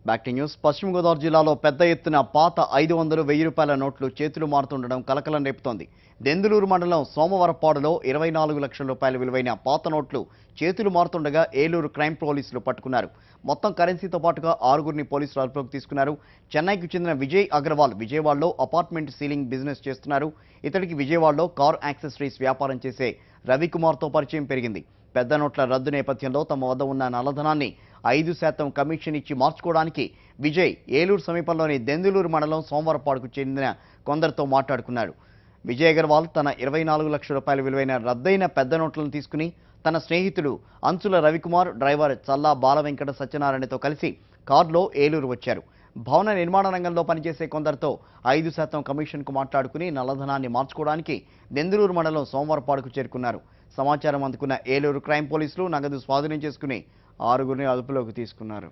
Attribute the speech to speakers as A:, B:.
A: Back to news. పశ్చిమ గోదావరి జిల్లాలో పెద్ద ఎత్తున పాత 500, 1000 రూపాయల నోట్లు చేతులు మారుతుండడం కలకలం రేపుతోంది. దెందులూరు మండలం సోమవరపాడులో 24 లక్షల రూపాయల విలువైన పాత నోట్లు చేతులు మారుతుండగా ఏలూరు క్రైమ్ పోలీసులు పట్టుకున్నారు. మొత్తం కరెన్సీతో పాటుగా 6గురిని పోలీసులు అదుపులోకి తీసుకున్నారు. చెన్నైకి చెందిన విజయ్ అగర్వాల్ విజయవాడలో అపార్ట్మెంట్ సీలింగ్ బిజినెస్ చేస్తున్నారు. ఇతడికి విజయవాడలో కార్ యాక్సెసరీస్ వ్యాపారం చేసే రవికుమార్తో పరిచయం పెరిగింది. పెద్ద నోట్ల రద్దు నేపథ్యంలో తమ వద్ద ఉన్న నల్లధనాన్ని 5% కమిషన్ ఇచ్చి మార్చుకోవడానికి విజయ్ ఏలూరు సమీపంలోని దెందులూరు మండలం సోమవారపాడుకు చెందిన కొందరితో మాట్లాడుకున్నారు. విజయ్ అగర్వాల్ తన 24 లక్షల రూపాయల విలువైన రద్దయిన పెద్ద నోట్లను తీసుకుని తన స్నేహితుడు అంచుల రవికుమార్, డ్రైవర్ చల్లా బాలవెంకట సత్యనారాయణతో కలిసి కారులో ఏలూరు వచ్చారు. భవన నిర్మాణ రంగంలో పనిచేసే కొందరితో 5% కమిషన్కు మాట్లాడుకుని నల్లధనాన్ని మార్చుకోవడానికి దెందులూరు మండలం సోమవారపాడుకు చేరుకున్నారు. సమాచారం అందుకున్న ఏలూరు క్రైమ్ పోలీసులు నగదు స్వాధీనం చేసుకుని 6గురిని అదుపులోకి తీసుకున్నారు.